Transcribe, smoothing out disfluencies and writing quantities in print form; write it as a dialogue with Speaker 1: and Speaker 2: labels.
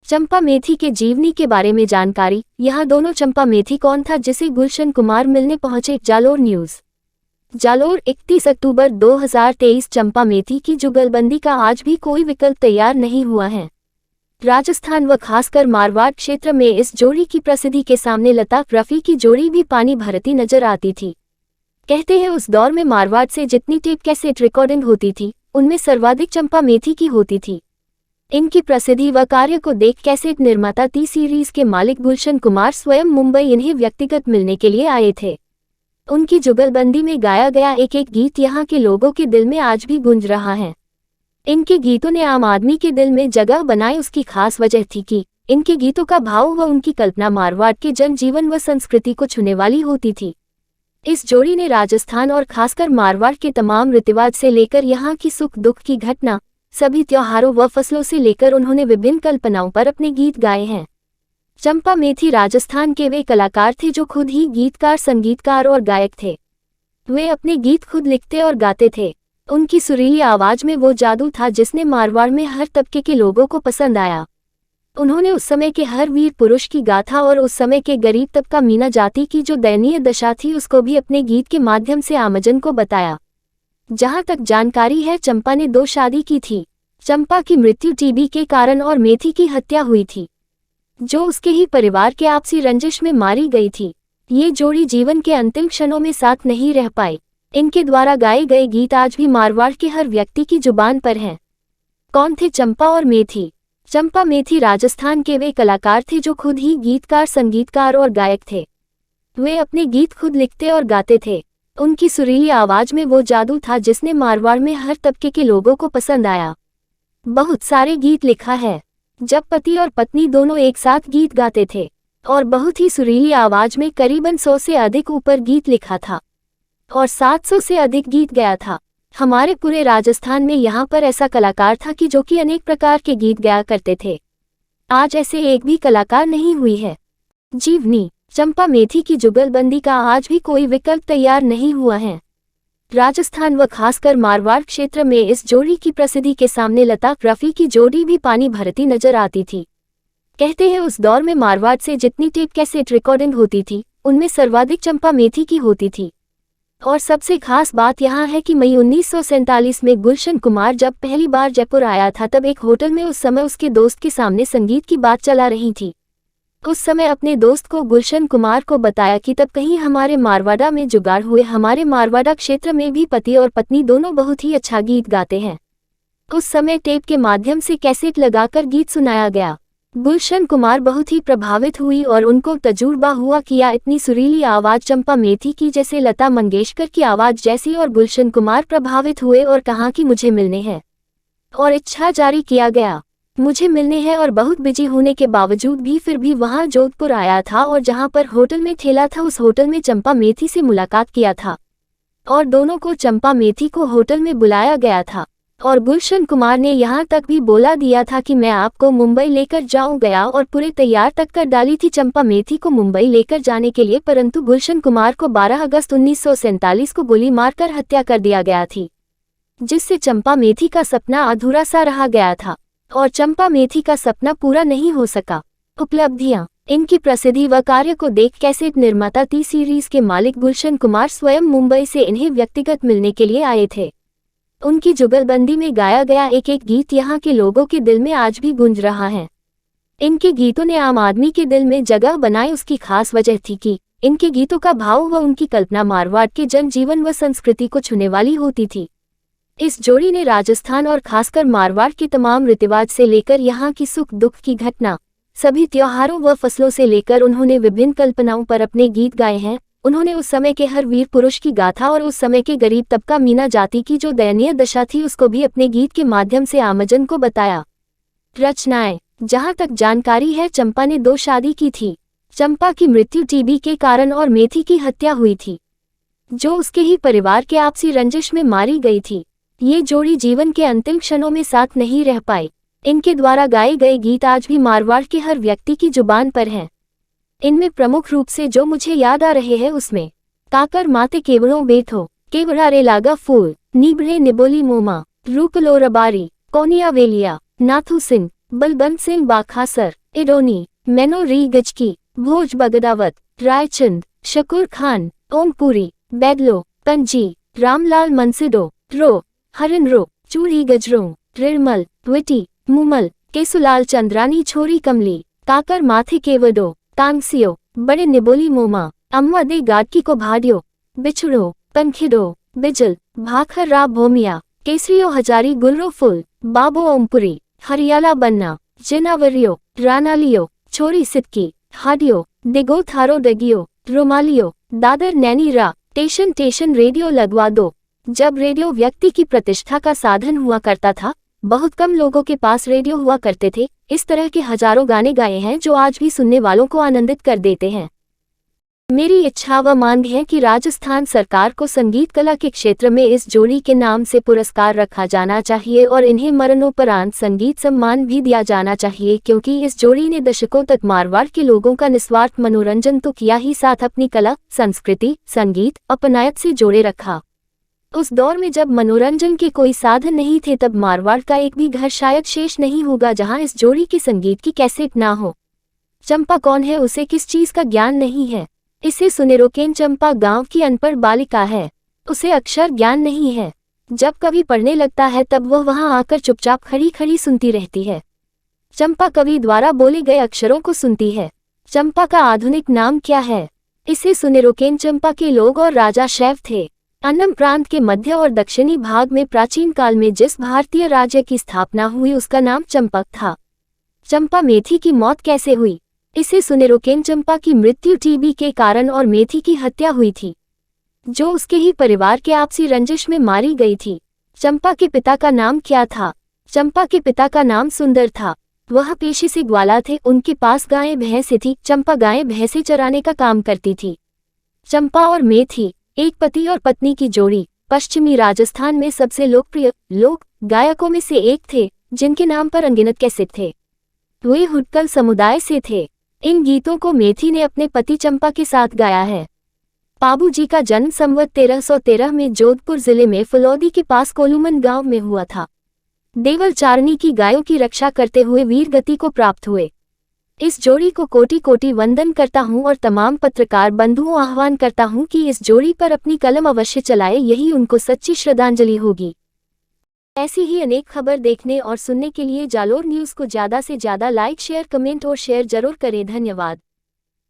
Speaker 1: चंपा मेथी के जीवनी के बारे में जानकारी। यहाँ दोनों चंपा मेथी कौन था जिसे गुलशन कुमार मिलने पहुंचे। जालोर न्यूज। जालोर 31 अक्टूबर 2023। चंपा मेथी की जुगलबंदी का आज भी कोई विकल्प तैयार नहीं हुआ है। राजस्थान व खासकर मारवाड़ क्षेत्र में इस जोड़ी की प्रसिद्धि के सामने लता रफी की जोड़ी भी पानी भरती नजर आती थी। कहते हैं उस दौर में मारवाड़ से जितनी टेप कैसेट रिकॉर्डिंग होती थी उनमें सर्वाधिक चंपा मेथी की होती थी। इनकी प्रसिद्धि व कार्य को देख कैसेट निर्माता टी सीरीज के मालिक गुलशन कुमार स्वयं मुंबई इन्हें व्यक्तिगत मिलने के लिए आए थे। उनकी जुगलबंदी में गाया गया एक एक गीत यहाँ के लोगों के दिल में आज भी गूंज रहा है। इनके गीतों ने आम आदमी के दिल में जगह बनाई। उसकी खास वजह थी कि इनके गीतों का भाव व उनकी कल्पना मारवाड़ के जनजीवन व संस्कृति को छूने वाली होती थी। इस जोड़ी ने राजस्थान और खासकर मारवाड़ के तमाम रीतिवाज से लेकर यहाँ की सुख दुख की घटना, सभी त्योहारों व फसलों से लेकर उन्होंने विभिन्न कल्पनाओं पर अपने गीत गाए हैं। चंपा मेथी राजस्थान के वे कलाकार थे जो खुद ही गीतकार, संगीतकार और गायक थे। वे अपने गीत खुद लिखते और गाते थे। उनकी सुरीली आवाज में वो जादू था जिसने मारवाड़ में हर तबके के लोगों को पसंद आया। उन्होंने उस समय के हर वीर पुरुष की गाथा और उस समय के गरीब तबका मीना जाति की जो दयनीय दशा थी उसको भी अपने गीत के माध्यम से आमजन को बताया। जहां तक जानकारी है चंपा ने 2 शादी की थी। चंपा की मृत्यु टीबी के कारण और मेथी की हत्या हुई थी जो उसके ही परिवार के आपसी रंजिश में मारी गई थी। ये जोड़ी जीवन के अंतिम क्षणों में साथ नहीं रह पाई। इनके द्वारा गाए गए गीत आज भी मारवाड़ के हर व्यक्ति की जुबान पर हैं। कौन थे चंपा और मेथी? चंपा मेथी राजस्थान के वे कलाकार थे जो खुद ही गीतकार, संगीतकार और गायक थे। वे अपने गीत खुद लिखते और गाते थे। उनकी सुरीली आवाज में वो जादू था जिसने मारवाड़ में हर तबके के लोगों को पसंद आया। बहुत सारे गीत लिखा है जब पति और पत्नी दोनों एक साथ गीत गाते थे और बहुत ही सुरीली आवाज में करीबन 100 से अधिक ऊपर गीत लिखा था और 700 से अधिक गीत गाया था। हमारे पूरे राजस्थान में यहाँ पर ऐसा कलाकार था कि जो कि अनेक प्रकार के गीत गाया करते थे। आज ऐसे एक भी कलाकार नहीं हुई है। जीवनी। चंपा मेथी की जुगलबंदी का आज भी कोई विकल्प तैयार नहीं हुआ है। राजस्थान व खासकर मारवाड़ क्षेत्र में इस जोड़ी की प्रसिद्धि के सामने लता रफी की जोड़ी भी पानी भरती नजर आती थी। कहते हैं उस दौर में मारवाड़ से जितनी टेप कैसेट रिकॉर्डिंग होती थी उनमें सर्वाधिक चंपा मेथी की होती थी। और सबसे खास बात यहाँ है कि मई 1947 में गुलशन कुमार जब पहली बार जयपुर आया था तब एक होटल में उस समय उसके दोस्त के सामने संगीत की बात चला रही थी। उस समय अपने दोस्त को गुलशन कुमार को बताया कि तब कहीं हमारे मारवाड़ा में जुगाड़ हुए। हमारे मारवाड़ा क्षेत्र में भी पति और पत्नी दोनों बहुत ही अच्छा गीत गाते हैं। उस समय टेप के माध्यम से कैसेट लगाकर गीत सुनाया गया। गुलशन कुमार बहुत ही प्रभावित हुई और उनको तजुर्बा हुआ कि इतनी सुरीली आवाज चंपा मेथी की जैसे लता मंगेशकर की आवाज जैसी। और गुलशन कुमार प्रभावित हुए और कहा कि मुझे मिलने हैं और इच्छा जारी किया गया। मुझे मिलने हैं और बहुत बिजी होने के बावजूद भी फिर भी वहां जोधपुर आया था और जहां पर होटल में ठेला था उस होटल में चंपा मेथी से मुलाकात किया था और दोनों को चंपा मेथी को होटल में बुलाया गया था। और गुलशन कुमार ने यहां तक भी बोला दिया था कि मैं आपको मुंबई लेकर जाऊं गया और पूरे तैयार तक कर डाली थी चंपा मेथी को मुंबई लेकर जाने के लिए। परंतु गुलशन कुमार को 12 अगस्त 1947 को गोली मारकर हत्या कर दिया गया थी जिससे चंपा मेथी का सपना अधूरा सा रह गया था और चंपा मेथी का सपना पूरा नहीं हो सका। उपलब्धियां। इनकी प्रसिद्धि व कार्य को देख कैसेट निर्माता टी सीरीज के मालिक गुलशन कुमार स्वयं मुंबई से इन्हें व्यक्तिगत मिलने के लिए आए थे। उनकी जुगलबंदी में गाया गया एक एक गीत यहाँ के लोगों के दिल में आज भी गूंज रहा है। इनके गीतों ने आम आदमी के दिल में जगह बनाई। उसकी खास वजह थी कि इनके गीतों का भाव व उनकी कल्पना मारवाड़ के जनजीवन व संस्कृति को छूने वाली होती थी। इस जोड़ी ने राजस्थान और खासकर मारवाड़ के तमाम रीतिवाज से लेकर यहाँ की सुख दुख की घटना, सभी त्योहारों व फसलों से लेकर उन्होंने विभिन्न कल्पनाओं पर अपने गीत गाए हैं। उन्होंने उस समय के हर वीर पुरुष की गाथा और उस समय के गरीब तबका मीना जाति की जो दयनीय दशा थी उसको भी अपने गीत के माध्यम से आमजन को बताया। रचनाएं। जहां तक जानकारी है चंपा ने 2 शादी की थी। चंपा की मृत्यु टीबी के कारण और मेथी की हत्या हुई थी जो उसके ही परिवार के आपसी रंजिश में मारी गई थी। ये जोड़ी जीवन के अंतिम क्षणों में साथ नहीं रह पाई। इनके द्वारा गाए गए गीत आज भी मारवाड़ के हर व्यक्ति की जुबान पर हैं। इनमें प्रमुख रूप से जो मुझे याद आ रहे हैं उसमें काकर माते केवड़ों बेथो, केवड़ारे लागा फूल, नीबड़े निबोली मोमा, रूकलो रबारी, कोनिया वेलिया, नाथू सिंह, बलबंत सिंह बाखासर, इडोनी, मैनो री गजकी, भोज बगदावत, रायचंद, शकूर खान, ओमपुरी, बैदलो, कंजी, रामलाल मनसिडो, रो, हरिन रो, चूड़ी गजरों, रिरमल, विटी, मुमल, केसुलाल चंद्रानी छोरी कमली, काकर माथे केवडो, तांगसियो, बड़े निबोली मोमा, अम्मा दे गाडकी को भाडियो, बिछड़ो, पंखिडो, बिजल, भाखर रा भोमिया, केसरियो हजारी गुलरो फुल, बाबो ओमपुरी, हरियाला बन्ना, जिनावरियो, रानालियो, छोरी सितकी, हाडियो, दिगो थारो दगियो, रोमालियो, दादर नैनी रा, टेशन टेशन रेडियो लगवा दो। जब रेडियो व्यक्ति की प्रतिष्ठा का साधन हुआ करता था, बहुत कम लोगों के पास रेडियो हुआ करते थे। इस तरह के हजारों गाने गाए हैं जो आज भी सुनने वालों को आनंदित कर देते हैं। मेरी इच्छा व मांग है कि राजस्थान सरकार को संगीत कला के क्षेत्र में इस जोड़ी के नाम से पुरस्कार रखा जाना चाहिए और इन्हें मरणोपरांत संगीत सम्मान भी दिया जाना चाहिए, क्योंकि इस जोड़ी ने दशकों तक मारवाड़ के लोगों का निस्वार्थ मनोरंजन तो किया ही, साथ अपनी कला, संस्कृति, संगीत, अपनायत से जोड़े रखा। उस दौर में जब मनोरंजन के कोई साधन नहीं थे, तब मारवाड़ का एक भी घर शायद शेष नहीं होगा जहां इस जोड़ी के संगीत की कैसेट ना हो। चंपा कौन है, उसे किस चीज का ज्ञान नहीं है। इसे सुने रोकेन चंपा गांव की अनपढ़ बालिका है, उसे अक्षर ज्ञान नहीं है। जब कभी पढ़ने लगता है तब वह वहां आकर चुपचाप खड़ी खड़ी सुनती रहती है। चंपा कवि द्वारा बोले गए अक्षरों को सुनती है। चंपा का आधुनिक नाम क्या है? इसे सुने रोकेन चंपा के लोग और राजा शैव थे। अन्नम प्रांत के मध्य और दक्षिणी भाग में प्राचीन काल में जिस भारतीय राज्य की स्थापना हुई उसका नाम चंपक था। चंपा मेथी की मौत कैसे हुई? इसे सुने रोकेन चंपा की मृत्यु टीबी के कारण और मेथी की हत्या हुई थी, जो उसके ही परिवार के आपसी रंजिश में मारी गई थी। चंपा के पिता का नाम क्या था? चंपा के पिता का नाम सुंदर था। वह पेशे से ग्वाला थे, उनके पास गायें भैंसें थी। चंपा गायें भैंसें चराने का काम करती थी। चंपा और मेथी एक पति और पत्नी की जोड़ी पश्चिमी राजस्थान में सबसे लोकप्रिय लोक गायकों में से एक थे, जिनके नाम पर अनगिनत कैसेट थे। वे हुडकल समुदाय से थे। इन गीतों को मेथी ने अपने पति चंपा के साथ गाया है। पाबू जी का जन्म संवत 1313 में जोधपुर जिले में फुलौदी के पास कोलूमन गांव में हुआ था। देवल चारणी की गायों की रक्षा करते हुए वीर गति को प्राप्त हुए। इस जोड़ी को कोटि कोटि वंदन करता हूं और तमाम पत्रकार बंधुओं आह्वान करता हूं कि इस जोड़ी पर अपनी कलम अवश्य चलाए, यही उनको सच्ची श्रद्धांजलि होगी। ऐसी ही अनेक खबर देखने और सुनने के लिए जालोर न्यूज़ को ज़्यादा से ज़्यादा लाइक, शेयर, कमेंट और शेयर जरूर करें। धन्यवाद।